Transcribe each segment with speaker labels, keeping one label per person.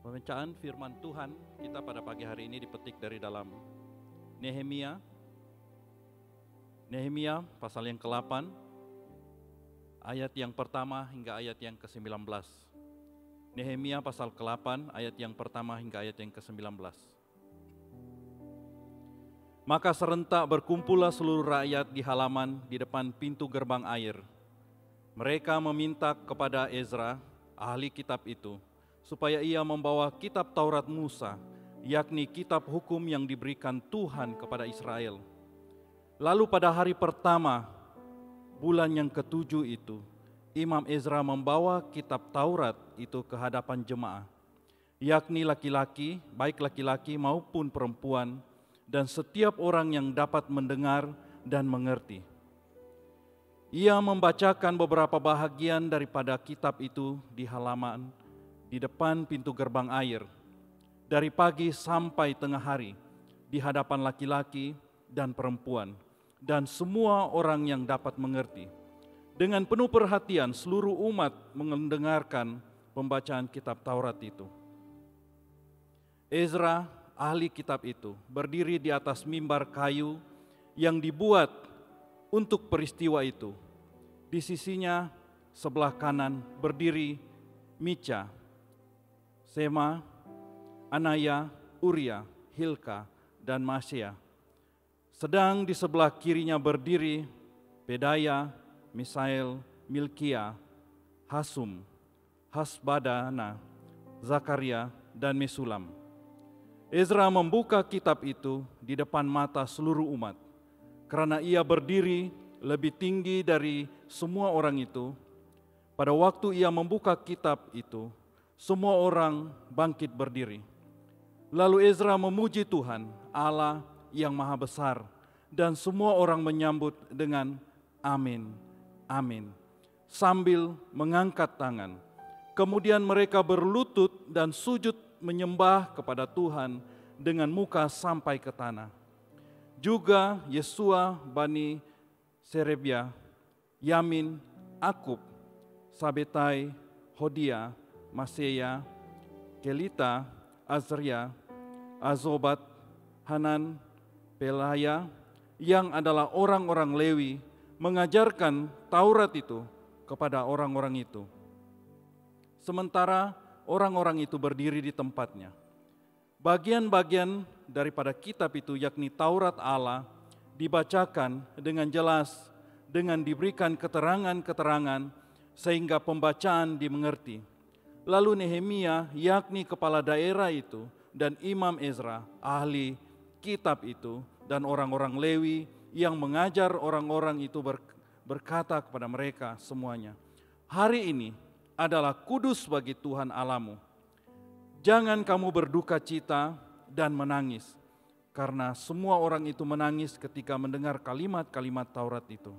Speaker 1: Pembacaan firman Tuhan kita pada pagi hari ini dipetik dari dalam Nehemia pasal yang ke-8 ayat yang pertama hingga ayat yang ke-19. Nehemia pasal ke-8 ayat yang pertama hingga ayat yang ke-19. Maka serentak berkumpullah seluruh rakyat di halaman di depan pintu gerbang air. Mereka meminta kepada Ezra, ahli kitab itu, supaya ia membawa kitab Taurat Musa, yakni kitab hukum yang diberikan Tuhan kepada Israel. Lalu pada hari pertama, bulan yang ke-7 itu, Imam Ezra membawa kitab Taurat itu ke hadapan jemaah, yakni laki-laki, baik laki-laki maupun perempuan, dan setiap orang yang dapat mendengar dan mengerti. Ia membacakan beberapa bahagian daripada kitab itu di halaman di depan pintu gerbang air, dari pagi sampai tengah hari, di hadapan laki-laki dan perempuan, dan semua orang yang dapat mengerti. Dengan penuh perhatian seluruh umat mendengarkan pembacaan kitab Taurat itu. Ezra, ahli kitab itu, berdiri di atas mimbar kayu yang dibuat untuk peristiwa itu. Di sisinya sebelah kanan berdiri Mica, Sema, Anaya, Uria, Hilka, dan Masya. Sedang di sebelah kirinya berdiri Pedaya, Misael, Milkia, Hasum, Hasbadana, Zakaria, dan Mesulam. Ezra membuka kitab itu di depan mata seluruh umat, karena ia berdiri lebih tinggi dari semua orang itu. Pada waktu ia membuka kitab itu, semua orang bangkit berdiri. Lalu Ezra memuji Tuhan, Allah yang maha besar, dan semua orang menyambut dengan amin, amin, sambil mengangkat tangan. Kemudian mereka berlutut dan sujud menyembah kepada Tuhan dengan muka sampai ke tanah. Juga Yesua bani Serebia, Yamin, Akub, Sabetai, Hodia, Maseya, Kelita, Azria, Azobat, Hanan, Pelaya, yang adalah orang-orang Lewi, mengajarkan Taurat itu kepada orang-orang itu. Sementara orang-orang itu berdiri di tempatnya. Bagian-bagian daripada kitab itu, yakni Taurat Allah, dibacakan dengan jelas, dengan diberikan keterangan-keterangan, sehingga pembacaan dimengerti. Lalu Nehemia, yakni kepala daerah itu, dan Imam Ezra, ahli kitab itu, dan orang-orang Lewi yang mengajar orang-orang itu berkata kepada mereka semuanya, hari ini adalah kudus bagi Tuhan Allahmu. Jangan kamu berduka cita dan menangis, karena semua orang itu menangis ketika mendengar kalimat-kalimat Taurat itu.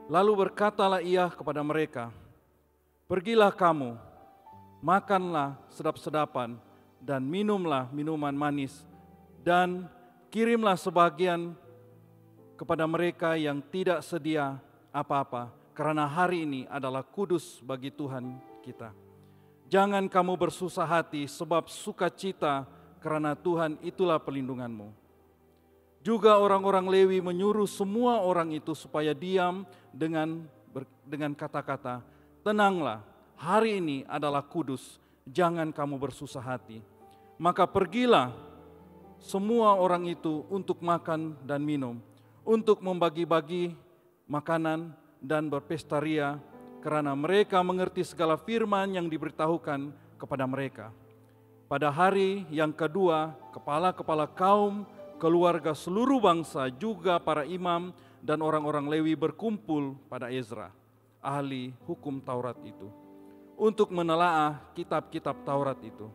Speaker 1: Lalu berkatalah ia kepada mereka, pergilah kamu, makanlah sedap-sedapan, dan minumlah minuman manis, dan kirimlah sebagian kepada mereka yang tidak sedia apa-apa, karena hari ini adalah kudus bagi Tuhan kita. Jangan kamu bersusah hati, sebab sukacita, karena Tuhan itulah pelindunganmu. Juga orang-orang Lewi menyuruh semua orang itu supaya diam dengan kata-kata, tenanglah, hari ini adalah kudus, jangan kamu bersusah hati. Maka pergilah semua orang itu untuk makan dan minum, untuk membagi-bagi makanan dan berpesta ria, karena mereka mengerti segala firman yang diberitahukan kepada mereka. Pada hari yang kedua, kepala-kepala kaum, keluarga seluruh bangsa, juga para imam dan orang-orang Lewi berkumpul pada Ezra, ahli hukum Taurat itu, untuk menelaah kitab-kitab Taurat itu.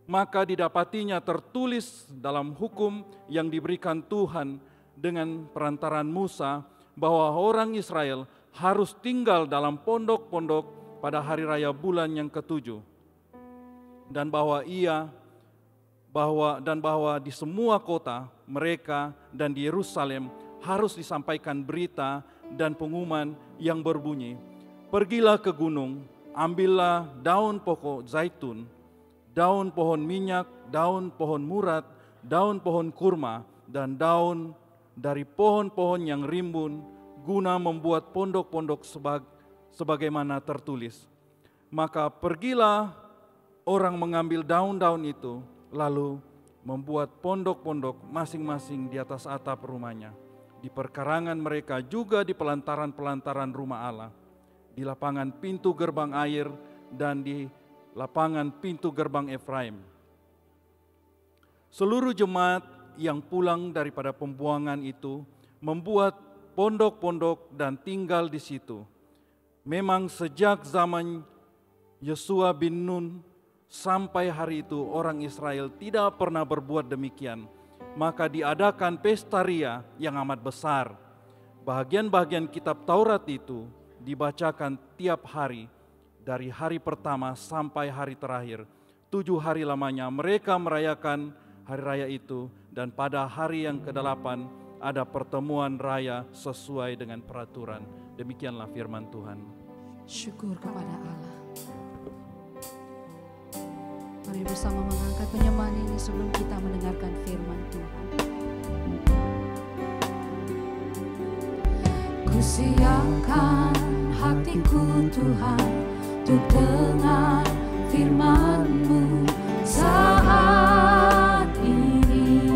Speaker 1: Maka didapatinya tertulis dalam hukum yang diberikan Tuhan dengan perantaran Musa, bahwa orang Israel harus tinggal dalam pondok-pondok pada hari raya bulan yang ke-7, dan bahwa di semua kota mereka dan di Yerusalem harus disampaikan berita dan pengumuman yang berbunyi, "Pergilah ke gunung, ambillah daun pokok zaitun, daun pohon minyak, daun pohon murat, daun pohon kurma, dan daun dari pohon-pohon yang rimbun, guna membuat pondok-pondok sebagaimana tertulis." Maka pergilah orang mengambil daun-daun itu, lalu membuat pondok-pondok masing-masing di atas atap rumahnya, di perkarangan mereka, juga di pelantaran-pelantaran rumah Allah, di lapangan pintu gerbang air, dan di lapangan pintu gerbang Efraim. Seluruh jemaat yang pulang daripada pembuangan itu membuat pondok-pondok dan tinggal di situ. Memang sejak zaman Yosua bin Nun sampai hari itu orang Israel tidak pernah berbuat demikian. Maka diadakan pesta ria yang amat besar. Bahagian-bahagian kitab Taurat itu dibacakan tiap hari, dari hari pertama sampai hari terakhir. 7 hari lamanya mereka merayakan hari raya itu, dan pada hari yang ke-8 ada pertemuan raya sesuai dengan peraturan. Demikianlah firman Tuhan.
Speaker 2: Syukur kepada Allah. Mari bersama mengangkat penyembahan ini sebelum kita mendengarkan firman Tuhan. Ku siapkan hatiku Tuhan untuk dengar firman-Mu saat ini.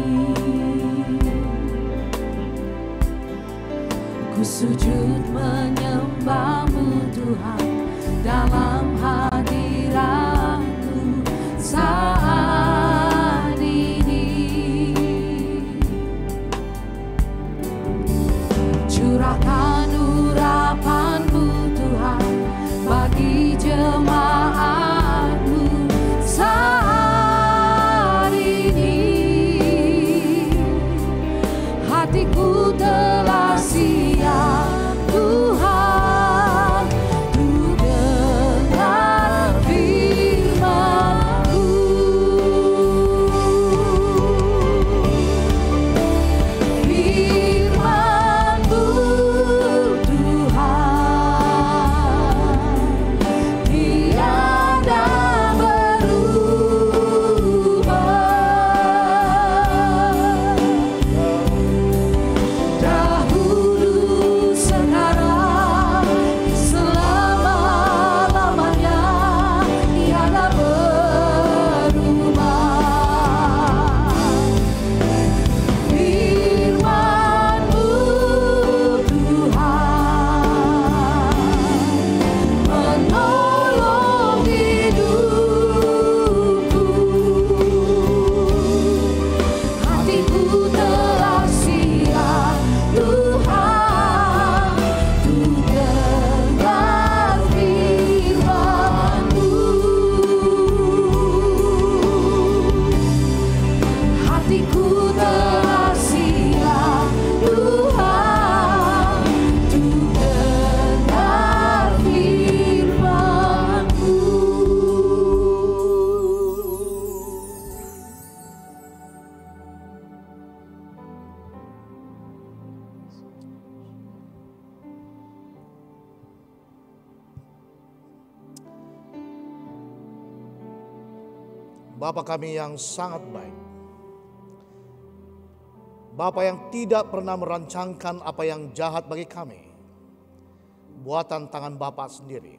Speaker 2: Ku sujud menyembah-Mu Tuhan dalam hadirat-Mu saat ini. Curahkan urapan-Mu Tuhan bagi jemaat-Mu saat ini. Hatiku telah siap Tuhan untuk dengar firman-Mu. Firman-Mu Tuhan tiada berubah. Dahulu, sekarang, selama-lamanya tiada berubah. Firman-Mu Tuhan menolong hidupku. Hatiku telah siap Tuhan untuk dengar firman-Mu. Hatiku telah siap Tuhan untuk dengar firman-Mu.
Speaker 3: Bapa kami yang sangat baik, Bapa yang tidak pernah merancangkan apa yang jahat bagi kami, buatan tangan Bapa sendiri.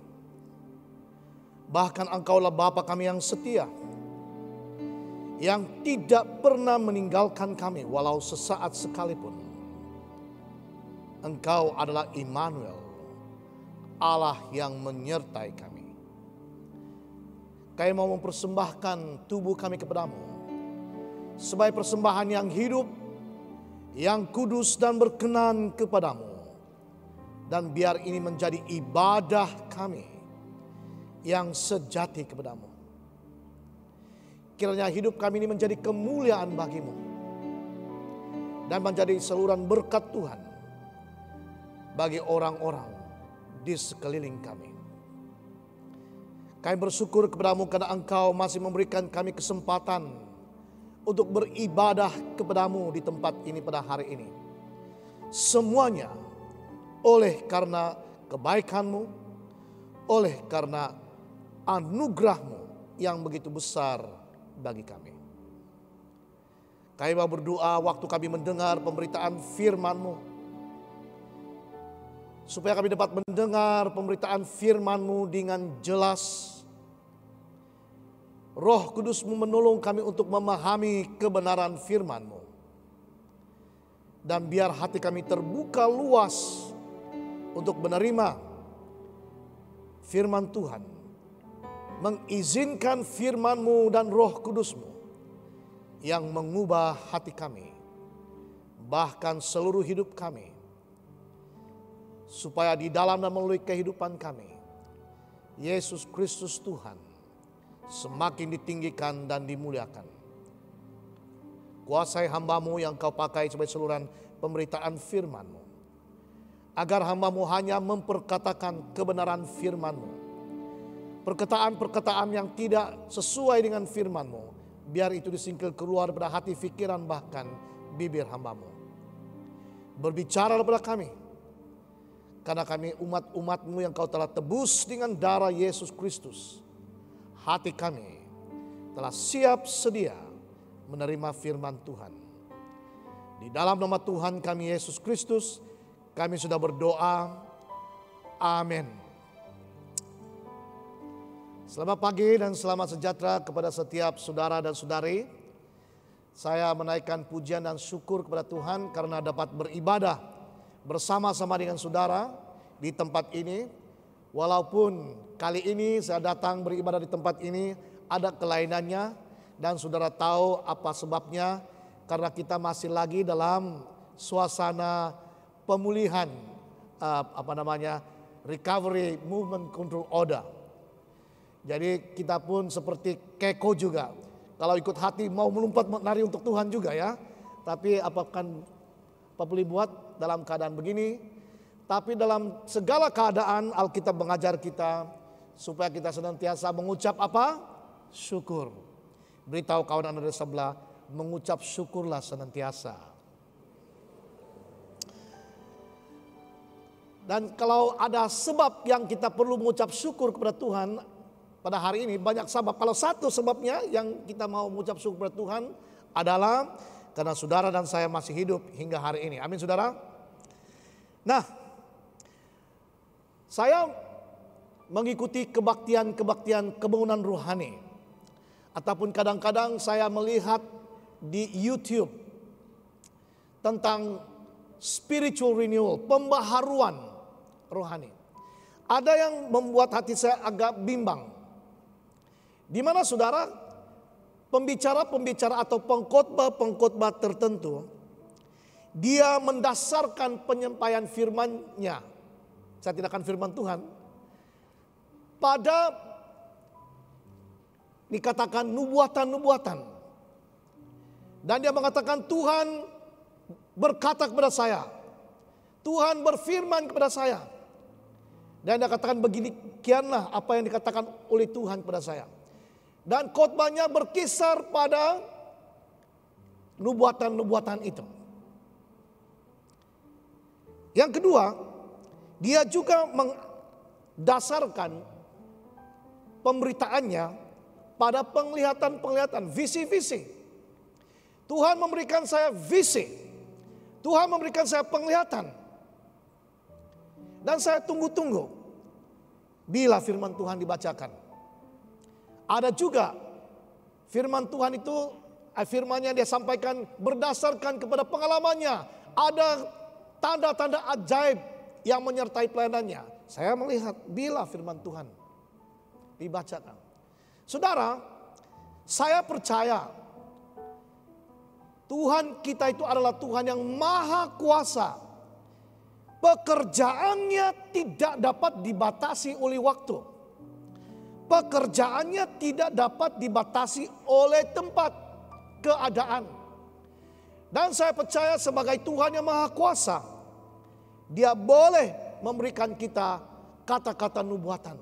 Speaker 3: Bahkan Engkaulah Bapa kami yang setia, yang tidak pernah meninggalkan kami walau sesaat sekalipun. Engkau adalah Immanuel, Allah yang menyertai kami. Kami mau mempersembahkan tubuh kami kepadamu sebagai persembahan yang hidup, yang kudus dan berkenan kepadamu. Dan biar ini menjadi ibadah kami yang sejati kepadamu. Kiranya hidup kami ini menjadi kemuliaan bagimu dan menjadi saluran berkat Tuhan bagi orang-orang di sekeliling kami. Kami bersyukur kepadamu karena Engkau masih memberikan kami kesempatan untuk beribadah kepadamu di tempat ini pada hari ini. Semuanya oleh karena kebaikan-Mu, oleh karena anugerah-Mu yang begitu besar bagi kami. Kami mau berdoa waktu kami mendengar pemberitaan firman-Mu, supaya kami dapat mendengar pemberitaan firman-Mu dengan jelas. Roh Kudus-Mu menolong kami untuk memahami kebenaran firman-Mu. Dan biar hati kami terbuka luas untuk menerima firman Tuhan. Mengizinkan firman-Mu dan Roh Kudus-Mu yang mengubah hati kami. Bahkan seluruh hidup kami. Supaya di dalam dan melalui kehidupan kami, Yesus Kristus Tuhan semakin ditinggikan dan dimuliakan. Kuasai hamba-Mu yang Kau pakai sebagai saluran pemberitaan firman-Mu. Agar hamba-Mu hanya memperkatakan kebenaran firman-Mu. Perkataan-perkataan yang tidak sesuai dengan firman-Mu, biar itu disingkir keluar daripada hati, pikiran, bahkan bibir hamba-Mu. Berbicara kepada kami. Karena kami umat-umat-Mu yang Kau telah tebus dengan darah Yesus Kristus. Hati kami telah siap sedia menerima firman Tuhan. Di dalam nama Tuhan kami Yesus Kristus, kami sudah berdoa. Amin. Selamat pagi dan selamat sejahtera kepada setiap saudara dan saudari. Saya menaikkan pujian dan syukur kepada Tuhan karena dapat beribadah bersama-sama dengan saudara di tempat ini. Walaupun kali ini saya datang beribadah di tempat ini ada kelainannya, dan saudara tahu apa sebabnya, karena kita masih lagi dalam suasana pemulihan recovery movement control order. Jadi kita pun seperti keko juga, kalau ikut hati mau melompat menari untuk Tuhan juga ya. Tapi apa boleh buat dalam keadaan begini? Tapi dalam segala keadaan Alkitab mengajar kita supaya kita senantiasa mengucap apa? Syukur. Beritahu kawan Anda di sebelah, mengucap syukurlah senantiasa. Dan kalau ada sebab yang kita perlu mengucap syukur kepada Tuhan pada hari ini, banyak sebab. Kalau satu sebabnya yang kita mau mengucap syukur kepada Tuhan adalah karena saudara dan saya masih hidup hingga hari ini. Amin saudara. Nah, saya mengikuti kebaktian kebangunan rohani. Ataupun kadang-kadang saya melihat di YouTube tentang spiritual renewal, pembaharuan rohani. Ada yang membuat hati saya agak bimbang. Di mana saudara, pembicara-pembicara atau pengkhotbah tertentu, dia mendasarkan penyampaian firman-Nya. Saya tidak akan firman Tuhan pada dikatakan nubuatan-nubuatan. Dan dia mengatakan Tuhan berkata kepada saya, Tuhan berfirman kepada saya. Dan dia katakan begini, kianlah apa yang dikatakan oleh Tuhan kepada saya. Dan khotbahnya berkisar pada nubuatan-nubuatan itu. Yang kedua, dia juga mendasarkan pemberitaannya pada penglihatan-penglihatan, visi-visi. Tuhan memberikan saya visi. Tuhan memberikan saya penglihatan. Dan saya tunggu-tunggu bila firman Tuhan dibacakan. Ada juga firman Tuhan itu, firman-Nya dia sampaikan berdasarkan kepada pengalamannya. Ada tanda-tanda ajaib yang menyertai pelayanannya. Saya melihat bila firman Tuhan dibacakan. Saudara, saya percaya Tuhan kita itu adalah Tuhan yang maha kuasa. Pekerjaannya tidak dapat dibatasi oleh waktu. Pekerjaannya tidak dapat dibatasi oleh tempat, keadaan. Dan saya percaya sebagai Tuhan yang maha kuasa, Dia boleh memberikan kita kata-kata nubuatan.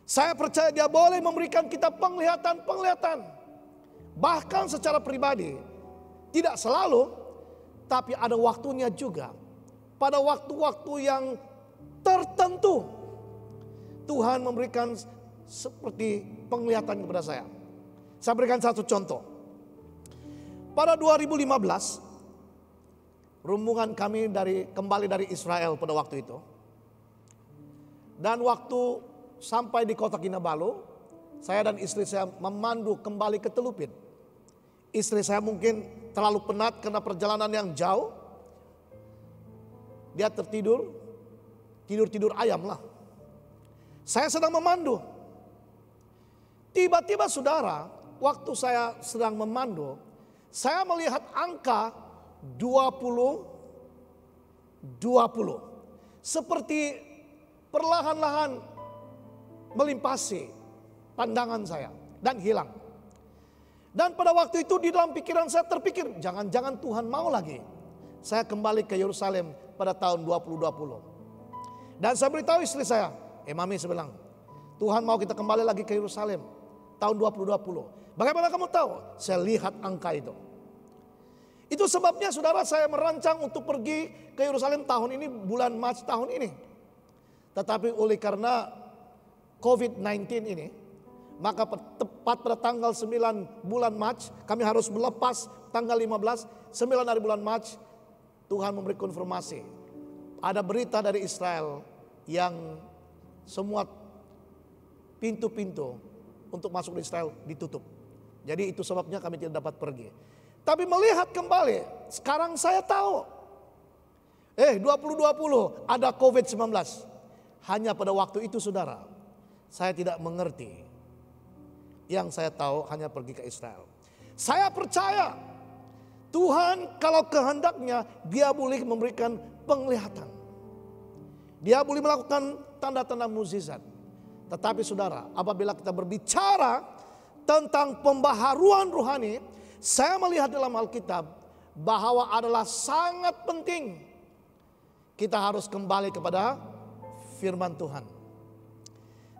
Speaker 3: Saya percaya Dia boleh memberikan kita penglihatan-penglihatan. Bahkan secara pribadi, tidak selalu, tapi ada waktunya juga. pada waktu-waktu yang tertentu Tuhan memberikan seperti penglihatan kepada saya. Saya berikan satu contoh. Pada 2015, rombongan kami kembali dari Israel pada waktu itu. Dan waktu sampai di kota Kinabalu, saya dan istri saya memandu kembali ke Telupin. Istri saya mungkin terlalu penat karena perjalanan yang jauh. Dia tertidur, tidur ayam lah. Saya sedang memandu. Tiba-tiba saudara, waktu saya sedang memandu, saya melihat angka 20. Seperti perlahan-lahan melimpasi pandangan saya dan hilang. Dan pada waktu itu di dalam pikiran saya terpikir, jangan-jangan Tuhan mau lagi saya kembali ke Yerusalem pada tahun 2020. Dan saya beritahu istri saya, Mami, saya bilang, Tuhan mau kita kembali lagi ke Yerusalem tahun 2020. Bagaimana kamu tahu? Saya lihat angka itu. Itu sebabnya saudara, saya merancang untuk pergi ke Yerusalem tahun ini, bulan Maret tahun ini. Tetapi oleh karena COVID-19 ini, maka tepat pada tanggal 9 bulan Maret, kami harus melepas tanggal 15, 9 hari bulan Maret, Tuhan memberi konfirmasi. Ada berita dari Israel yang semua pintu-pintu untuk masuk ke Israel ditutup. Jadi itu sebabnya kami tidak dapat pergi. Tapi melihat kembali, sekarang saya tahu. 2020 ada COVID-19. Hanya pada waktu itu saudara, saya tidak mengerti. Yang saya tahu hanya pergi ke Israel. Saya percaya Tuhan kalau kehendaknya dia boleh memberikan penglihatan. Dia boleh melakukan tanda-tanda mukjizat. Tetapi saudara, apabila kita berbicara tentang pembaharuan rohani, saya melihat dalam Alkitab bahwa adalah sangat penting kita harus kembali kepada firman Tuhan.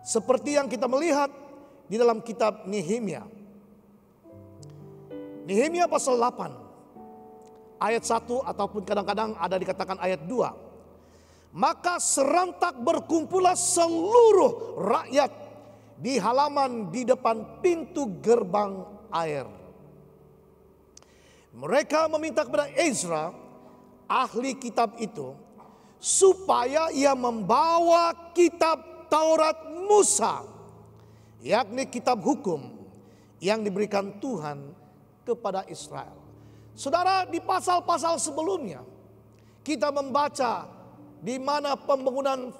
Speaker 3: Seperti yang kita melihat di dalam kitab Nehemia. Nehemia pasal 8 ayat 1 ataupun kadang-kadang ada dikatakan ayat 2. Maka serentak berkumpullah seluruh rakyat di halaman di depan pintu gerbang air. Mereka meminta kepada Ezra, ahli kitab itu, supaya ia membawa kitab Taurat Musa, yakni kitab hukum yang diberikan Tuhan kepada Israel. Saudara, di pasal-pasal sebelumnya kita membaca di mana pembangunan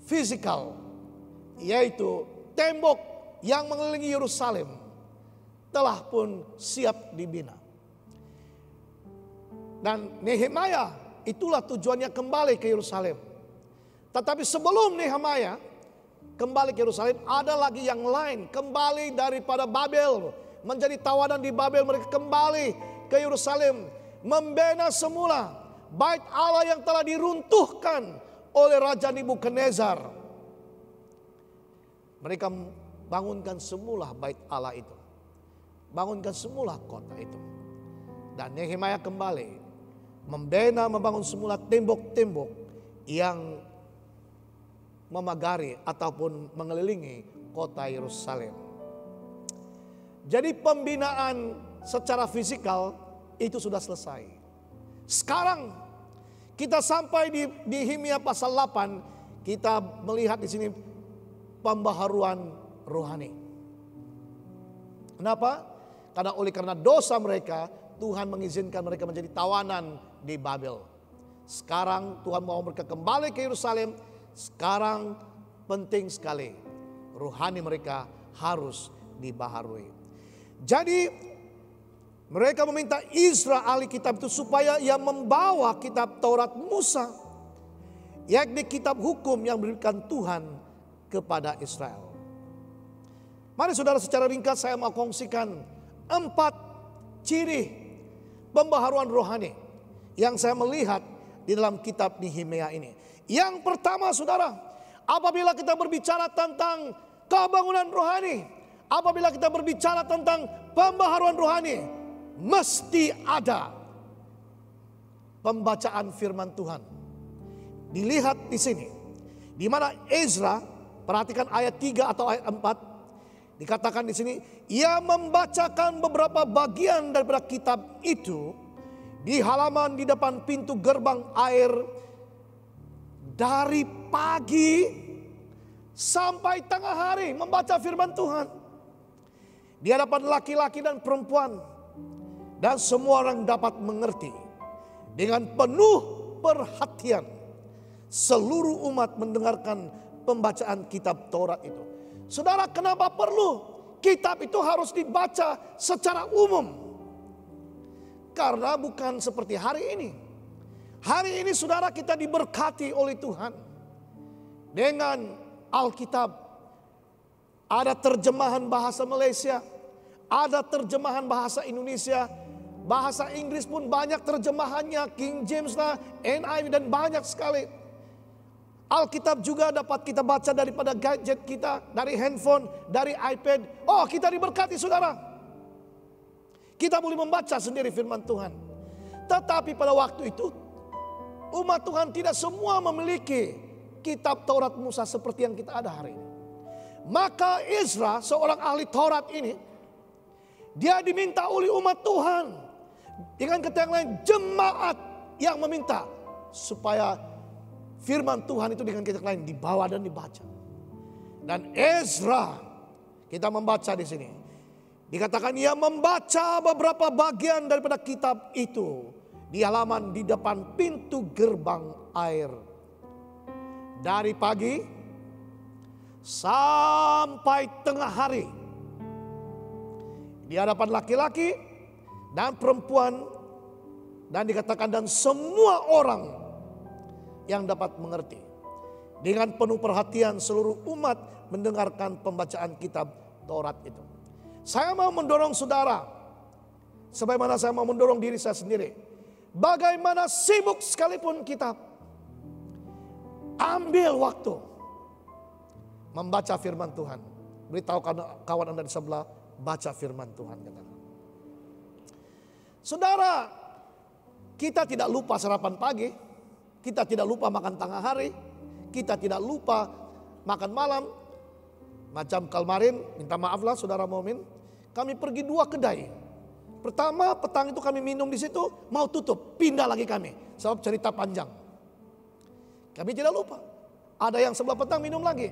Speaker 3: fisikal, yaitu tembok yang mengelilingi Yerusalem telah pun siap dibina. Dan Nehemia itulah tujuannya kembali ke Yerusalem. Tetapi sebelum Nehemia kembali ke Yerusalem, ada lagi yang lain, kembali daripada Babel, menjadi tawanan di Babel, mereka kembali ke Yerusalem, membina semula bait Allah yang telah diruntuhkan oleh Raja Nebukadnezar. Mereka bangunkan semula bait Allah itu, bangunkan semula kota itu. Dan Nehemia kembali membina, membangun semula tembok-tembok yang memagari ataupun mengelilingi kota Yerusalem. Jadi pembinaan secara fisikal itu sudah selesai. Sekarang kita sampai di Nehemia pasal 8, kita melihat di sini pembaharuan rohani. Kenapa? Karena dosa mereka, Tuhan mengizinkan mereka menjadi tawanan di Babel. Sekarang Tuhan mau mereka kembali ke Yerusalem. Sekarang penting sekali rohani mereka harus dibaharui. Jadi mereka meminta Ezra ahli kitab itu supaya ia membawa kitab Taurat Musa, yakni kitab hukum yang diberikan Tuhan kepada Israel. Mari saudara, secara ringkas saya mau kongsikan 4 ciri pembaharuan rohani yang saya melihat di dalam kitab Nehemia ini. Yang pertama saudara, apabila kita berbicara tentang kebangunan rohani, apabila kita berbicara tentang pembaharuan rohani, mesti ada pembacaan firman Tuhan. Dilihat di sini, di mana Ezra, perhatikan ayat 3 atau ayat 4, dikatakan di sini, ia membacakan beberapa bagian daripada kitab itu di halaman di depan pintu gerbang air dari pagi sampai tengah hari, membaca firman Tuhan di hadapan laki-laki dan perempuan, dan semua orang dapat mengerti. Dengan penuh perhatian seluruh umat mendengarkan pembacaan kitab Taurat itu. Saudara, kenapa perlu kitab itu harus dibaca secara umum? Karena bukan seperti hari ini. Hari ini saudara, kita diberkati oleh Tuhan dengan Alkitab. Ada terjemahan bahasa Malaysia, ada terjemahan bahasa Indonesia, bahasa Inggris pun banyak terjemahannya, King James lah, NIV, dan banyak sekali. Alkitab juga dapat kita baca daripada gadget kita, dari handphone, dari iPad. Oh, kita diberkati saudara. Kita boleh membaca sendiri firman Tuhan. Tetapi pada waktu itu, umat Tuhan tidak semua memiliki kitab Taurat Musa seperti yang kita ada hari ini. Maka Ezra, seorang ahli Taurat ini, dia diminta oleh umat Tuhan. Dengan kata yang lain, jemaat yang meminta supaya firman Tuhan itu dengan kata lain dibawa dan dibaca. Dan Ezra, kita membaca di sini, dikatakan ia membaca beberapa bagian daripada kitab itu di halaman di depan pintu gerbang air dari pagi sampai tengah hari di hadapan laki-laki dan perempuan, dan dikatakan dan semua orang yang dapat mengerti. Dengan penuh perhatian seluruh umat mendengarkan pembacaan kitab Taurat itu. Saya mau mendorong saudara, sebagaimana saya mau mendorong diri saya sendiri. Bagaimana sibuk sekalipun kita, ambil waktu membaca firman Tuhan. Beritahu kawan Anda di sebelah, baca firman Tuhan. Saudara, kita tidak lupa sarapan pagi, kita tidak lupa makan tengah hari, kita tidak lupa makan malam. Macam kemarin, minta maaflah saudara Mumin, kami pergi 2 kedai. Pertama, petang itu kami minum di situ, mau tutup, pindah lagi kami, sebab cerita panjang. Kami tidak lupa, ada yang sebelah petang minum lagi.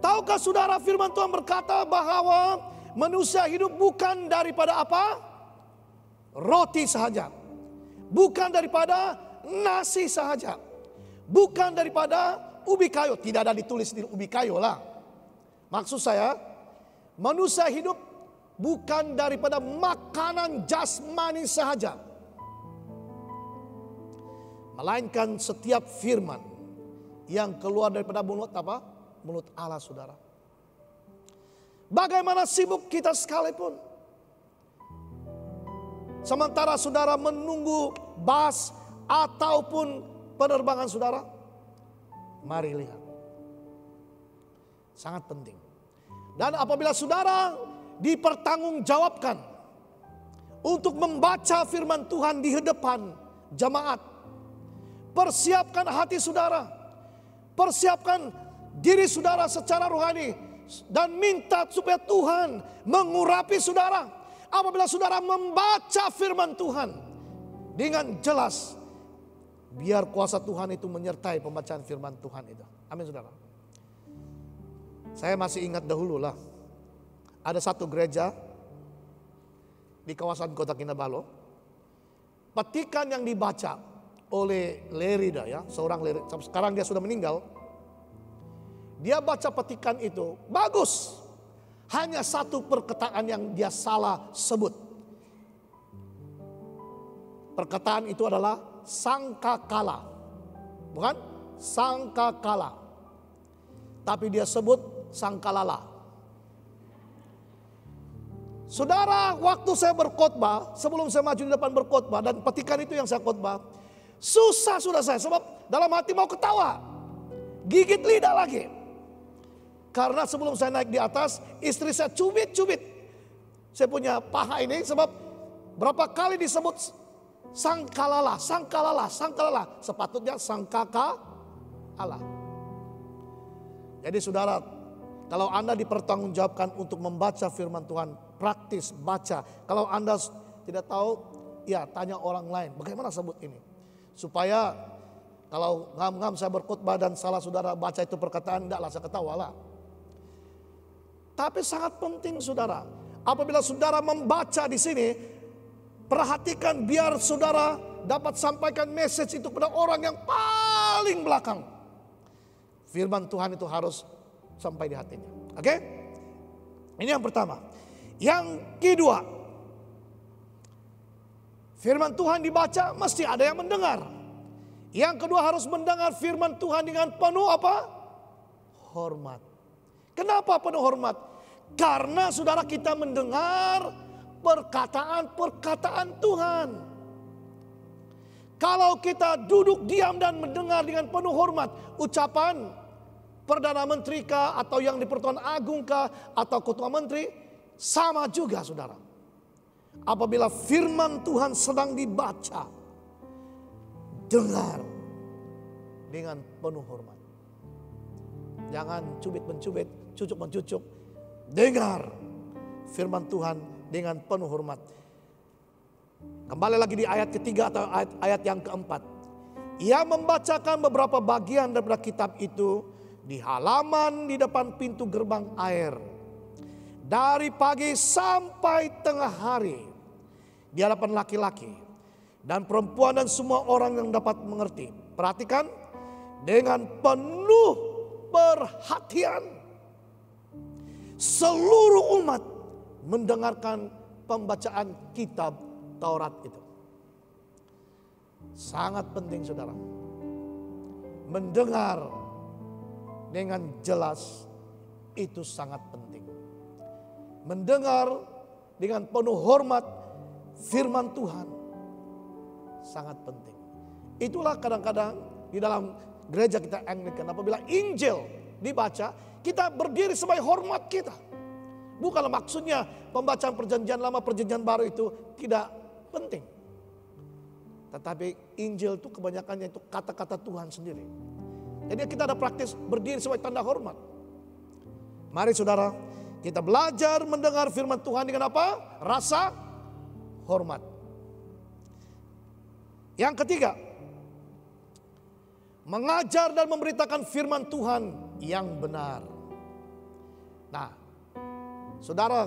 Speaker 3: Tahukah saudara, firman Tuhan berkata bahwa manusia hidup bukan daripada apa? Roti sahaja. Bukan daripada nasi sahaja. Bukan daripada ubi kayu. Tidak ada ditulis di ubi kayu lah. Maksud saya, manusia hidup bukan daripada makanan jasmani sahaja, melainkan setiap firman yang keluar daripada mulut apa? Mulut Allah, saudara. Bagaimana sibuk kita sekalipun, sementara saudara menunggu bus ataupun penerbangan saudara, mari lihat. Sangat penting. Dan apabila saudara dipertanggungjawabkan untuk membaca firman Tuhan di hadapan jemaat, persiapkan hati saudara, persiapkan diri saudara secara rohani, dan minta supaya Tuhan mengurapi saudara. Apabila saudara membaca firman Tuhan dengan jelas, biar kuasa Tuhan itu menyertai pembacaan firman Tuhan itu. Amin saudara. Saya masih ingat dahulu lah, ada satu gereja di kawasan kota Kinabalu. Petikan yang dibaca oleh Lerida, ya, seorang Lerida, sekarang dia sudah meninggal. Dia baca petikan itu, bagus. Hanya satu perkataan yang dia salah sebut. Perkataan itu adalah sangkakala. Bukan sangkakala. Tapi dia sebut sangkalala. Saudara, waktu saya berkhotbah, sebelum saya maju di depan berkhotbah, dan petikan itu yang saya khotbah, susah sudah saya, sebab dalam hati mau ketawa, gigit lidah lagi. Karena sebelum saya naik di atas, istri saya cubit-cubit saya punya paha ini, sebab berapa kali disebut Sangkalalah, sangkalalah, sangkalalah. Sepatutnya sangkaka Allah. Jadi saudara, kalau Anda dipertanggungjawabkan untuk membaca firman Tuhan, praktis baca. Kalau Anda tidak tahu, ya tanya orang lain. Bagaimana sebut ini? Supaya kalau ngam-ngam saya berkhotbah dan salah saudara baca itu perkataan, tidaklah saya ketawalah. Tapi sangat penting saudara, apabila saudara membaca di sini, perhatikan biar saudara dapat sampaikan message itu kepada orang yang paling belakang. Firman Tuhan itu harus sampai di hatinya. Oke? Ini yang pertama. Yang kedua, firman Tuhan dibaca mesti ada yang mendengar. Yang kedua harus mendengar firman Tuhan dengan penuh apa? Hormat. Kenapa penuh hormat? Karena saudara kita mendengar perkataan-perkataan Tuhan. Kalau kita duduk diam dan mendengar dengan penuh hormat ucapan Perdana Menteri kah, atau yang di Pertuan Agung kah, atau Ketua Menteri, sama juga saudara. Apabila firman Tuhan sedang dibaca, dengar dengan penuh hormat. Jangan cubit-mencubit, cucuk-mencucuk. Dengar firman Tuhan dengan penuh hormat. Kembali lagi di ayat ketiga atau ayat yang keempat. Ia membacakan beberapa bagian daripada kitab itu di halaman di depan pintu gerbang air. Dari pagi sampai tengah hari. Di hadapan laki-laki dan perempuan dan semua orang yang dapat mengerti. Perhatikan, dengan penuh perhatian seluruh umat mendengarkan pembacaan kitab Taurat itu. Sangat penting saudara. Mendengar dengan jelas itu sangat penting. Mendengar dengan penuh hormat firman Tuhan sangat penting. Itulah kadang-kadang di dalam gereja kita Anglikan, apabila Injil dibaca, kita berdiri sebagai hormat kita. Bukanlah maksudnya pembacaan perjanjian lama, perjanjian baru itu tidak penting. Tetapi Injil itu kebanyakannya itu kata-kata Tuhan sendiri. Jadi kita ada praktis berdiri sebagai tanda hormat. Mari saudara, kita belajar mendengar firman Tuhan dengan apa? Rasa hormat. Yang ketiga, mengajar dan memberitakan firman Tuhan yang benar. Nah, saudara,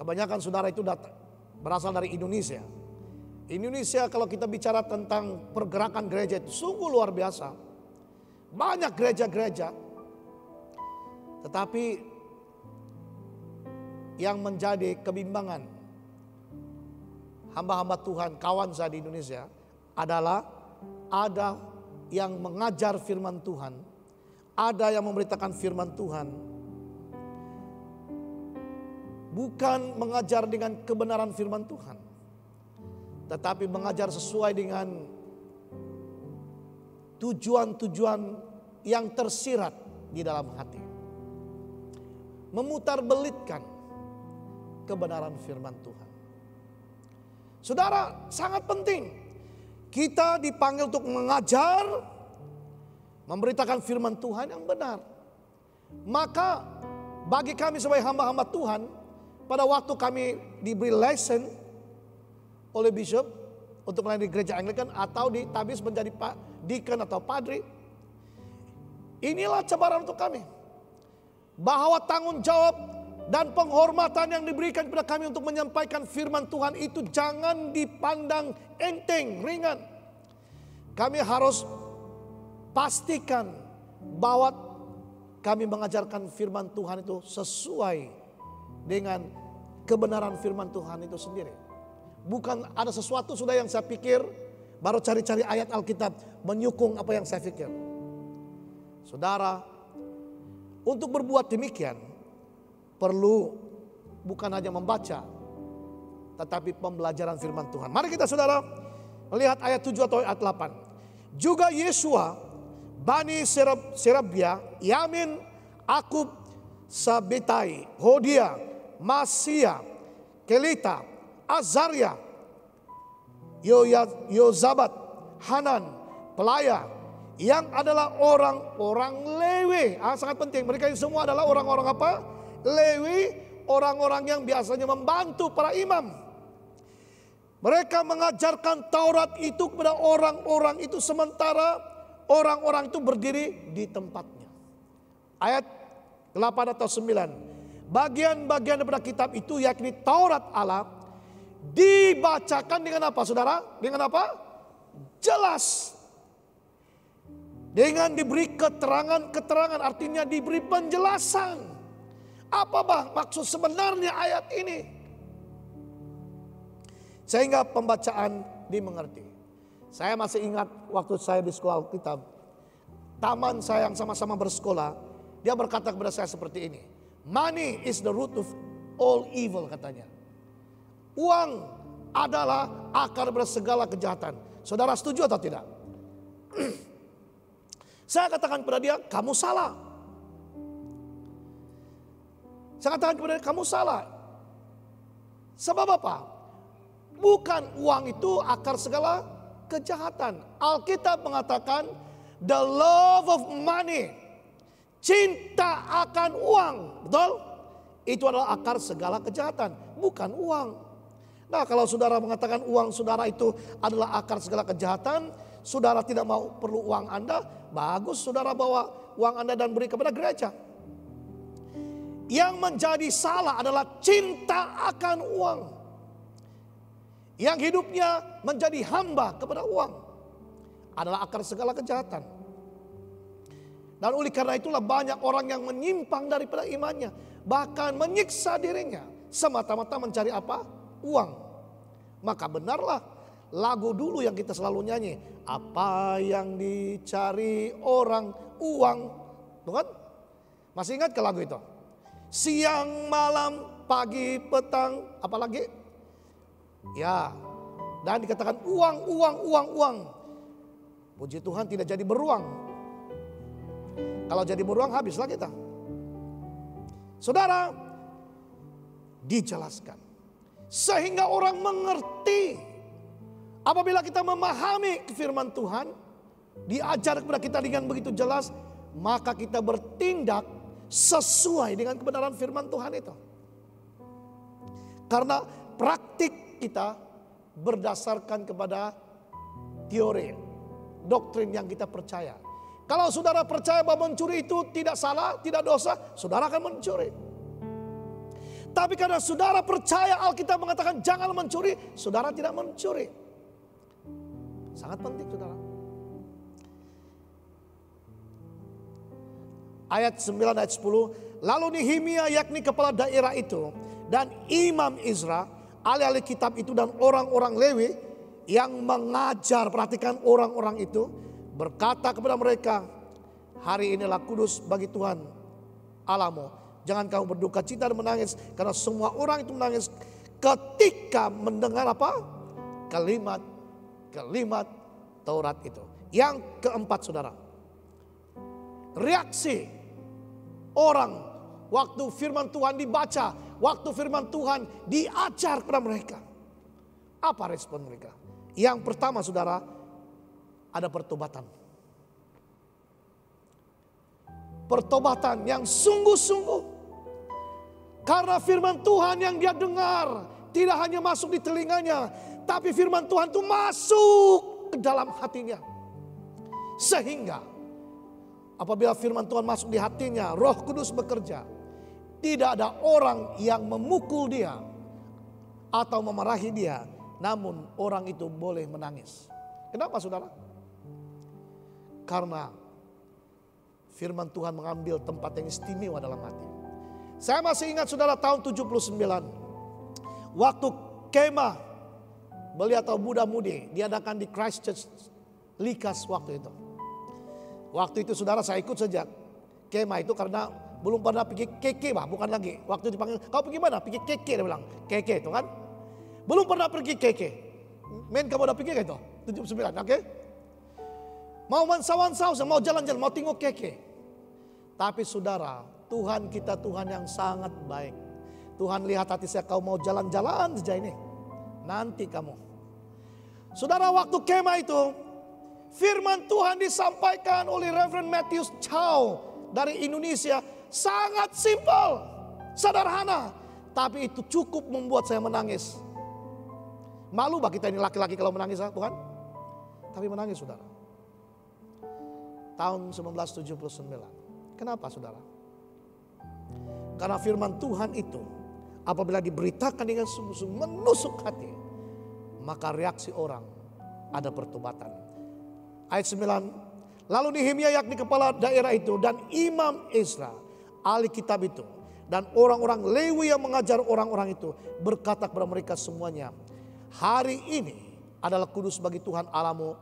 Speaker 3: kebanyakan saudara itu berasal dari Indonesia. Indonesia kalau kita bicara tentang pergerakan gereja itu sungguh luar biasa. Banyak gereja-gereja. Tetapi yang menjadi kebimbangan hamba-hamba Tuhan, kawan saya di Indonesia adalah ada yang mengajar firman Tuhan, ada yang memberitakan firman Tuhan, bukan mengajar dengan kebenaran firman Tuhan, tetapi mengajar sesuai dengan tujuan-tujuan yang tersirat di dalam hati, memutarbelitkan kebenaran firman Tuhan. Saudara, sangat penting kita dipanggil untuk mengajar, memberitakan firman Tuhan yang benar. Maka bagi kami sebagai hamba-hamba Tuhan, pada waktu kami diberi lesson oleh bishop untuk melayani gereja Anglikan atau ditabis menjadi deacon atau padri, inilah cabaran untuk kami. Bahwa tanggung jawab dan penghormatan yang diberikan kepada kami untuk menyampaikan firman Tuhan itu jangan dipandang enteng, ringan. Kami harus pastikan bahwa kami mengajarkan firman Tuhan itu sesuai dengan kebenaran firman Tuhan itu sendiri. Bukan ada sesuatu sudah yang saya pikir, baru cari-cari ayat Alkitab menyukung apa yang saya pikir. Saudara, untuk berbuat demikian perlu bukan hanya membaca, tetapi pembelajaran firman Tuhan. Mari kita saudara melihat ayat 7 atau ayat 8. Juga Yesua, Bani Serebia, Yamin, Akub, Sabetai, Hodia, Masia, Kelita, Azaria, Yozabat, Hanan, pelaya, yang adalah orang-orang Lewi. Sangat penting, mereka ini semua adalah orang-orang apa? Lewi, orang-orang yang biasanya membantu para imam. Mereka mengajarkan Taurat itu kepada orang-orang itu sementara orang-orang itu berdiri di tempatnya. Ayat 8 atau 9. Bagian-bagian daripada kitab itu yakni Taurat Allah dibacakan dengan apa saudara? Dengan apa? Jelas. Dengan diberi keterangan-keterangan, artinya diberi penjelasan. Apa maksud sebenarnya ayat ini? Sehingga pembacaan dimengerti. Saya masih ingat waktu saya di sekolah Alkitab, taman saya yang sama-sama bersekolah, dia berkata kepada saya seperti ini. Money is the root of all evil, katanya. Uang adalah akar dari segala kejahatan. Saudara setuju atau tidak? Saya katakan kepada dia, kamu salah. Saya katakan kepada dia, kamu salah. Sebab apa? Bukan uang itu akar segala kejahatan. Alkitab mengatakan the love of money, cinta akan uang, betul? Itu adalah akar segala kejahatan, bukan uang. Nah, kalau saudara mengatakan uang saudara itu adalah akar segala kejahatan, saudara tidak mau perlu uang Anda, bagus saudara bawa uang Anda dan beri kepada gereja. Yang menjadi salah adalah cinta akan uang. Yang hidupnya menjadi hamba kepada uang adalah akar segala kejahatan. Dan oleh karena itulah banyak orang yang menyimpang daripada imannya, bahkan menyiksa dirinya semata-mata mencari apa? Uang. Maka benarlah lagu dulu yang kita selalu nyanyi, apa yang dicari orang? Uang. Tuh kan? Masih ingat ke lagu itu? Siang, malam, pagi, petang, apalagi? Ya, dan dikatakan uang. Puji Tuhan tidak jadi beruang. Kalau jadi beruang habislah kita. Saudara, dijelaskan. Sehingga orang mengerti. Apabila kita memahami firman Tuhan, diajar kepada kita dengan begitu jelas, maka kita bertindak sesuai dengan kebenaran firman Tuhan itu. Karena praktik kita berdasarkan kepada teori, doktrin yang kita percaya. Kalau saudara percaya bahwa mencuri itu tidak salah, tidak dosa, saudara akan mencuri. Tapi karena saudara percaya Alkitab mengatakan jangan mencuri, saudara tidak mencuri. Sangat penting saudara. Ayat 9 ayat 10. Lalu Nehemia yakni kepala daerah itu dan imam Izra, ahli-ahli kitab itu dan orang-orang Lewi yang mengajar, perhatikan orang-orang itu, berkata kepada mereka, hari inilah kudus bagi Tuhan Allahmu. Jangan kamu berduka cita dan menangis, karena semua orang itu menangis ketika mendengar apa? Kalimat Taurat itu. Yang keempat saudara, reaksi orang waktu firman Tuhan dibaca, waktu firman Tuhan diajar kepada mereka. Apa respon mereka? Yang pertama saudara, ada pertobatan. Pertobatan yang sungguh-sungguh. Karena firman Tuhan yang dia dengar tidak hanya masuk di telinganya, tapi firman Tuhan itu masuk ke dalam hatinya. Sehingga apabila firman Tuhan masuk di hatinya, Roh Kudus bekerja. Tidak ada orang yang memukul dia atau memarahi dia, namun orang itu boleh menangis. Kenapa saudara? Karena firman Tuhan mengambil tempat yang istimewa dalam hati. Saya masih ingat saudara tahun 79. Waktu kemah belia atau Buddha Mudi diadakan di Christchurch, Likas waktu itu. Waktu itu saudara saya ikut sejak kemah itu karena belum pernah pergi keke bukan lagi. Waktu dipanggil, kau pergi mana? Pergi keke, dia bilang. Keke itu kan. Belum pernah pergi keke. Men kamu udah pergi kan itu? 79, oke? Mau mensawan-saw, mau jalan-jalan, mau tengok keke. Tapi saudara, Tuhan kita Tuhan yang sangat baik. Tuhan lihat hati saya, kau mau jalan-jalan saja ini. Nanti kamu. Saudara, waktu kemah itu, firman Tuhan disampaikan oleh Reverend Matthew Chow dari Indonesia. Sangat simpel, sederhana, tapi itu cukup membuat saya menangis. Malu bagi kita ini laki-laki kalau menangis, bukan? Tapi menangis, saudara. Tahun 1979. Kenapa, saudara? Karena firman Tuhan itu apabila diberitakan dengan sungguh-sungguh menusuk hati, maka reaksi orang ada pertobatan. Ayat 9, lalu Nehemia yakni kepala daerah itu dan Imam Ezra, ahli kitab itu, dan orang-orang Lewi yang mengajar orang-orang itu berkata kepada mereka semuanya, hari ini adalah kudus bagi Tuhan Allahmu.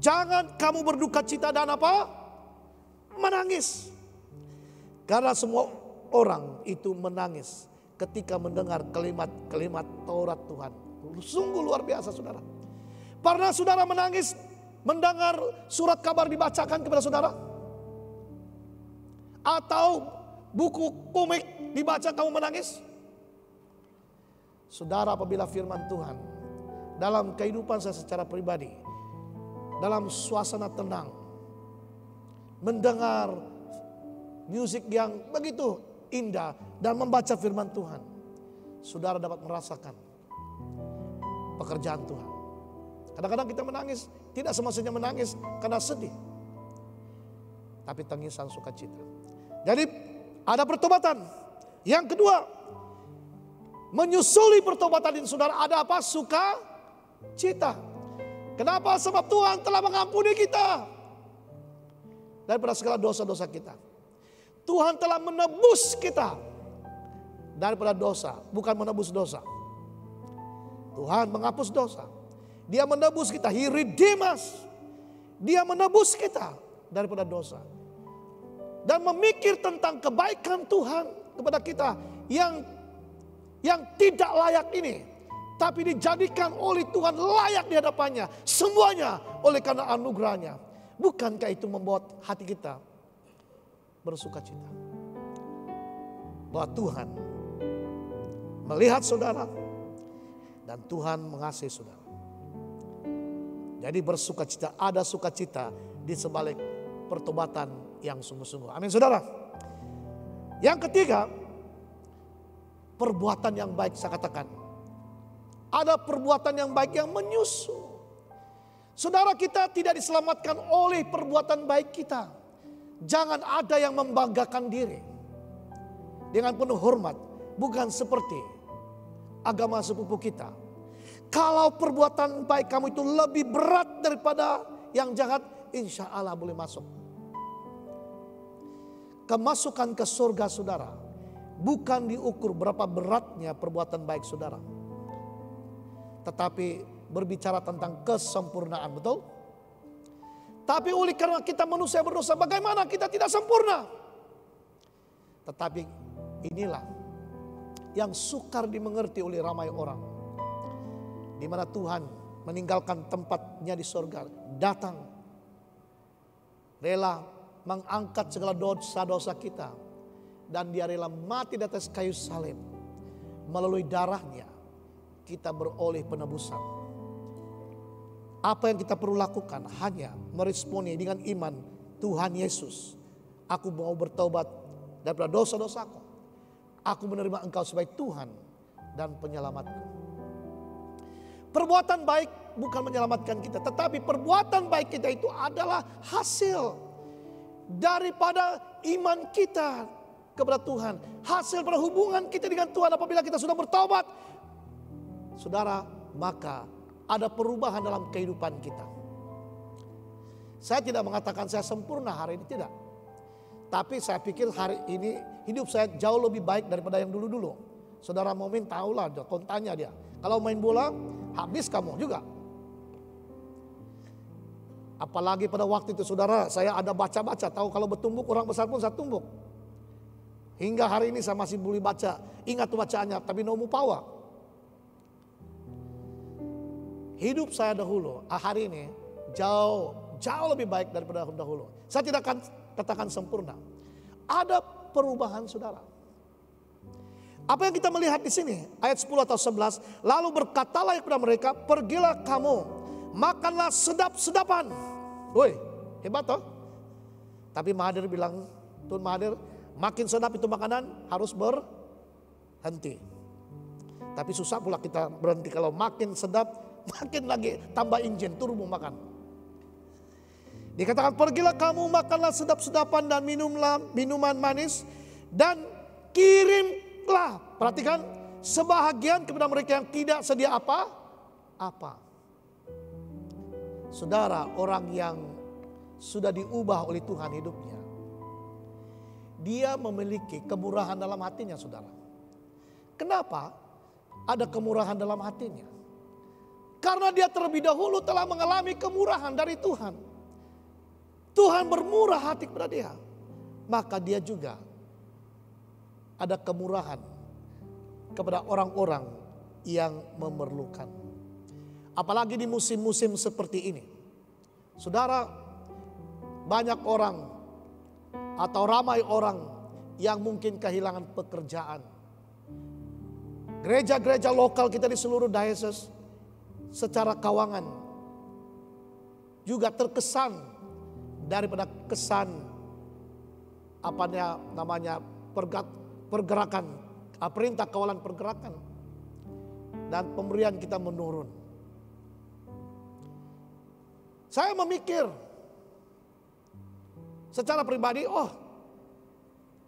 Speaker 3: Jangan kamu berduka cita dan apa? Menangis. Karena semua orang itu menangis ketika mendengar kalimat-kalimat Taurat Tuhan. Sungguh luar biasa, saudara. Pernah saudara menangis mendengar surat kabar dibacakan kepada saudara? Atau buku komik dibaca kamu menangis? Saudara, apabila firman Tuhan dalam kehidupan saya secara pribadi, dalam suasana tenang, mendengar musik yang begitu indah dan membaca firman Tuhan, saudara dapat merasakan pekerjaan Tuhan. Kadang-kadang kita menangis, tidak semestinya menangis karena sedih, tapi tangisan sukacita. Jadi ada pertobatan. Yang kedua, menyusuli pertobatan ini, saudara, ada apa? Sukacita. Kenapa? Sebab Tuhan telah mengampuni kita daripada segala dosa-dosa kita. Tuhan telah menebus kita daripada dosa, bukan menebus dosa. Tuhan menghapus dosa. Dia menebus kita. He redeemed us. Dia menebus kita daripada dosa. Dan memikir tentang kebaikan Tuhan kepada kita yang tidak layak ini, tapi dijadikan oleh Tuhan layak di hadapannya. Semuanya oleh karena anugerahnya. Bukankah itu membuat hati kita bersuka cita? Bahwa Tuhan melihat saudara dan Tuhan mengasihi saudara. Jadi bersukacita, ada sukacita di sebalik pertobatan yang sungguh-sungguh. Amin, saudara. Yang ketiga, perbuatan yang baik. Saya katakan, ada perbuatan yang baik yang menyusul. Saudara, kita tidak diselamatkan oleh perbuatan baik kita. Jangan ada yang membanggakan diri dengan penuh hormat, bukan seperti agama sepupu kita. Kalau perbuatan baik kamu itu lebih berat daripada yang jahat, insya Allah boleh masuk. Kemasukan ke surga saudara bukan diukur berapa beratnya perbuatan baik saudara, tetapi berbicara tentang kesempurnaan, betul? Tapi oleh karena kita manusia berdosa, bagaimana kita tidak sempurna? Tetapi inilah yang sukar dimengerti oleh ramai orang. Di mana Tuhan meninggalkan tempatnya di surga, datang rela mengangkat segala dosa-dosa kita, dan dia rela mati di atas kayu salib. Melalui darahnya kita beroleh penebusan. Apa yang kita perlu lakukan hanya meresponi dengan iman, Tuhan Yesus, aku mau bertobat daripada dosa-dosaku. Aku menerima Engkau sebagai Tuhan dan penyelamatku. Perbuatan baik bukan menyelamatkan kita, tetapi perbuatan baik kita itu adalah hasil daripada iman kita kepada Tuhan. Hasil pada hubungan kita dengan Tuhan apabila kita sudah bertobat. Saudara, maka ada perubahan dalam kehidupan kita. Saya tidak mengatakan saya sempurna hari ini, tidak. Tapi saya pikir hari ini hidup saya jauh lebih baik daripada yang dulu-dulu. Saudara Momin tahulah, kontannya dia. Kalau main bola, habis kamu juga. Apalagi pada waktu itu saudara, saya ada baca-baca. Tahu kalau bertumbuk, orang besar pun saya tumbuk. Hingga hari ini saya masih boleh baca. Ingat tuh bacaannya, tapi no mupawa. Hidup saya dahulu, hari ini jauh lebih baik daripada dahulu. Saya tidak akan katakan sempurna. Ada perubahan saudara. Apa yang kita melihat di sini ayat 10 atau 11, lalu berkatalah kepada mereka, pergilah kamu makanlah sedap-sedapan. Woi, hebat toh? Tapi Mahathir bilang, Tun Mahathir, makin sedap itu makanan harus berhenti. Tapi susah pula kita berhenti kalau makin sedap, makin lagi tambah injen, turun mau makan. Dikatakan, pergilah kamu makanlah sedap-sedapan dan minumlah minuman manis dan kirimlah, perhatikan, sebahagian kepada mereka yang tidak sedia apa. Saudara, orang yang sudah diubah oleh Tuhan hidupnya, dia memiliki kemurahan dalam hatinya, saudara. Kenapa ada kemurahan dalam hatinya? Karena dia terlebih dahulu telah mengalami kemurahan dari Tuhan. Tuhan bermurah hati kepada dia. Maka dia juga ada kemurahan kepada orang-orang yang memerlukan. Apalagi di musim-musim seperti ini. Saudara, banyak orang atau ramai orang yang mungkin kehilangan pekerjaan. Gereja-gereja lokal kita di seluruh diocese secara kawangan juga terkesan daripada kesan pergerakan, perintah kawalan pergerakan, dan pemberian kita menurun. Saya memikir secara pribadi,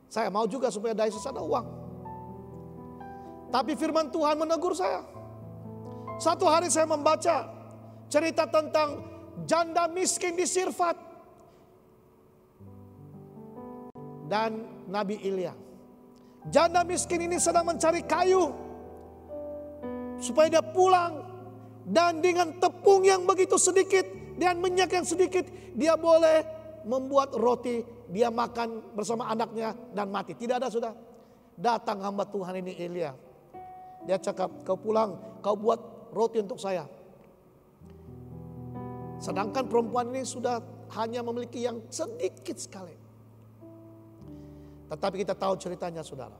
Speaker 3: saya mau juga supaya diocese ada uang. Tapi firman Tuhan menegur saya. Satu hari saya membaca cerita tentang janda miskin di Sirfat dan Nabi Ilya. Janda miskin ini sedang mencari kayu supaya dia pulang, dan dengan tepung yang begitu sedikit dan minyak yang sedikit dia boleh membuat roti, dia makan bersama anaknya dan mati. Tidak ada, sudah. Datang hamba Tuhan ini Ilya. Dia cakap, kau pulang, kau buat roti untuk saya. Sedangkan perempuan ini sudah hanya memiliki yang sedikit sekali. Tetapi kita tahu ceritanya, saudara.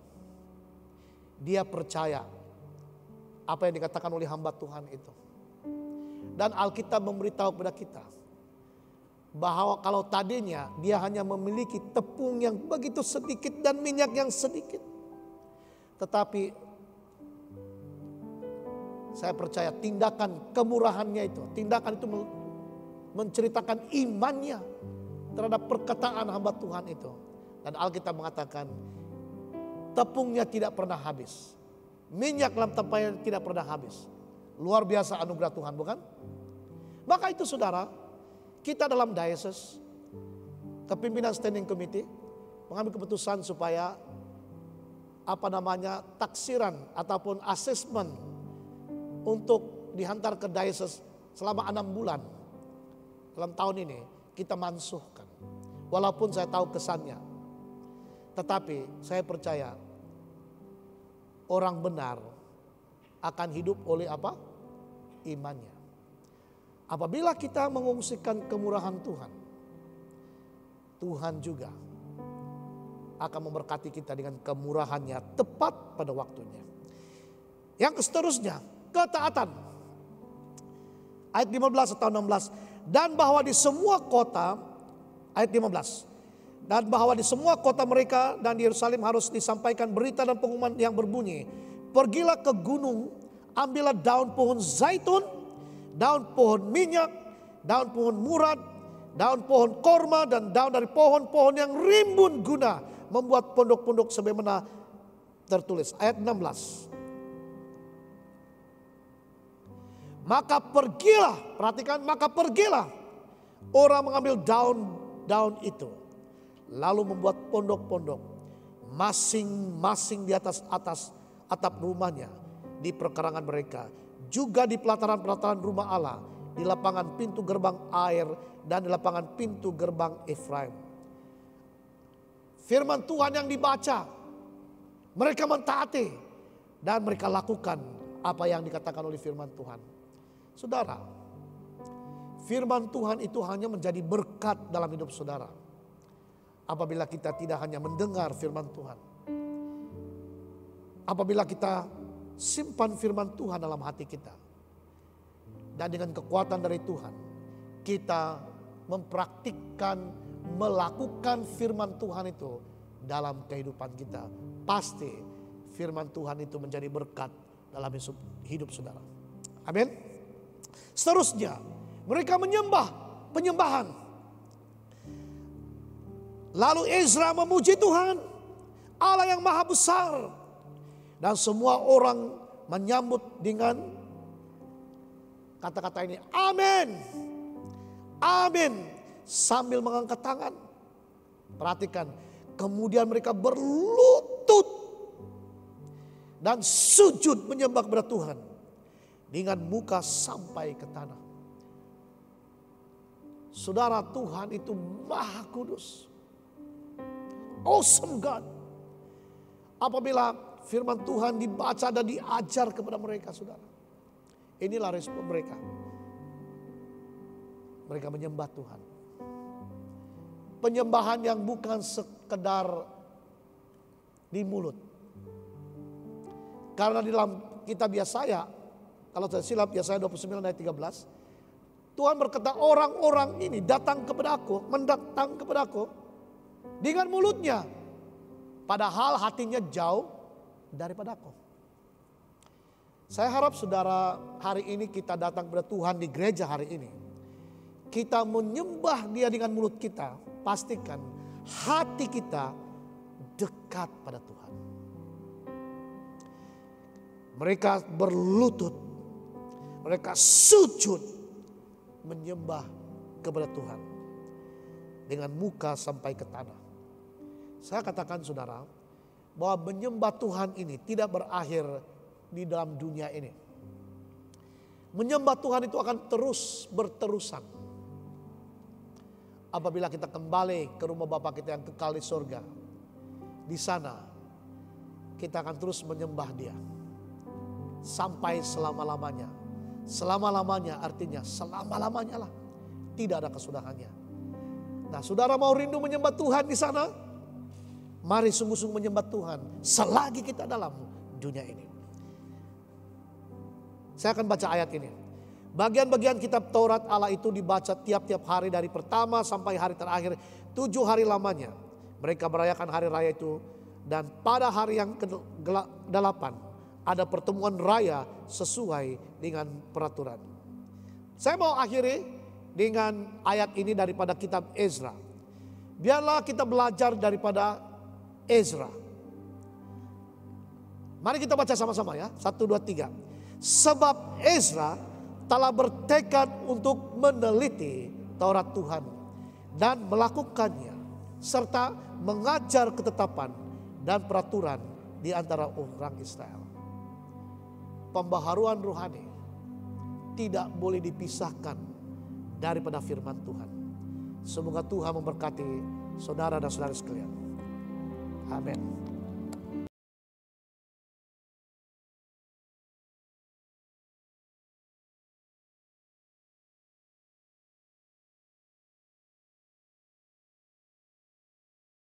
Speaker 3: Dia percaya apa yang dikatakan oleh hamba Tuhan itu. Dan Alkitab memberitahu kepada kita bahwa kalau tadinya dia hanya memiliki tepung yang begitu sedikit dan minyak yang sedikit. Tetapi saya percaya tindakan kemurahannya itu, tindakan itu menceritakan imannya terhadap perkataan hamba Tuhan itu. Dan Alkitab mengatakan tepungnya tidak pernah habis, minyak dalam tempayan tidak pernah habis. Luar biasa anugerah Tuhan, bukan? Maka itu, saudara, kita dalam diocese, kepimpinan standing committee mengambil keputusan supaya taksiran ataupun asesmen untuk dihantar ke diocese selama 6 bulan dalam tahun ini kita mansuhkan. Walaupun saya tahu kesannya, tetapi saya percaya orang benar akan hidup oleh apa? Imannya. Apabila kita mengungsikan kemurahan Tuhan, Tuhan juga akan memberkati kita dengan kemurahannya tepat pada waktunya. Yang seterusnya, ketaatan. Ayat 15 atau 16. Dan bahwa di semua kota, ayat 15. Dan bahwa di semua kota mereka dan di Yerusalem harus disampaikan berita dan pengumuman yang berbunyi. Pergilah ke gunung, ambillah daun pohon zaitun, daun pohon minyak, daun pohon murad, daun pohon korma, dan daun dari pohon-pohon yang rimbun guna membuat pondok-pondok sebagaimana tertulis. Ayat 16. Maka pergilah, perhatikan, maka pergilah orang mengambil daun-daun itu, lalu membuat pondok-pondok masing-masing di atas atap rumahnya, di perkarangan mereka, juga di pelataran-pelataran rumah Allah, di lapangan pintu gerbang air dan di lapangan pintu gerbang Efraim. Firman Tuhan yang dibaca, mereka mentaati dan mereka lakukan apa yang dikatakan oleh firman Tuhan. Saudara, firman Tuhan itu hanya menjadi berkat dalam hidup saudara apabila kita tidak hanya mendengar firman Tuhan. Apabila kita simpan firman Tuhan dalam hati kita dan dengan kekuatan dari Tuhan, kita mempraktikkan, melakukan firman Tuhan itu dalam kehidupan kita, pasti firman Tuhan itu menjadi berkat dalam hidup saudara. Amin. Seterusnya, mereka menyembah penyembahan. Lalu Ezra memuji Tuhan, Allah yang maha besar. Dan semua orang menyambut dengan kata-kata ini, amin, amin, sambil mengangkat tangan. Perhatikan, kemudian mereka berlutut dan sujud menyembah kepada Tuhan dengan muka sampai ke tanah. Saudara, Tuhan itu maha kudus. Awesome God. Apabila firman Tuhan dibaca dan diajar kepada mereka, saudara, inilah respon mereka. Mereka menyembah Tuhan. Penyembahan yang bukan sekedar di mulut. Karena di dalam kitab Yesaya, kalau tidak silap Yesaya 29 ayat 13, Tuhan berkata, orang-orang ini datang kepadaku, mendatang kepadaku dengan mulutnya, padahal hatinya jauh daripada aku. Saya harap saudara, hari ini kita datang kepada Tuhan di gereja hari ini, kita menyembah Dia dengan mulut kita, pastikan hati kita dekat pada Tuhan. Mereka berlutut, mereka sujud menyembah kepada Tuhan dengan muka sampai ke tanah. Saya katakan saudara, bahwa menyembah Tuhan ini tidak berakhir di dalam dunia ini. Menyembah Tuhan itu akan terus berterusan. Apabila kita kembali ke rumah Bapa kita yang kekal di surga, di sana kita akan terus menyembah Dia sampai selama-lamanya. Selama-lamanya artinya selama-lamanya lah, tidak ada kesudahannya. Nah, saudara mau rindu menyembah Tuhan di sana? Mari sungguh-sungguh menyembah Tuhan selagi kita dalam dunia ini. Saya akan baca ayat ini. Bagian-bagian kitab Taurat Allah itu dibaca tiap-tiap hari dari pertama sampai hari terakhir. 7 hari lamanya mereka merayakan hari raya itu. Dan pada hari yang ke-8 ada pertemuan raya sesuai dengan peraturan. Saya mau akhiri dengan ayat ini daripada kitab Ezra. Biarlah kita belajar daripada Ezra. Mari kita baca sama-sama ya. 1, 2, 3. Sebab Ezra telah bertekad untuk meneliti Taurat Tuhan dan melakukannya, serta mengajar ketetapan dan peraturan di antara orang Israel. Pembaharuan rohani tidak boleh dipisahkan daripada firman Tuhan. Semoga Tuhan memberkati saudara dan saudara sekalian. Amin.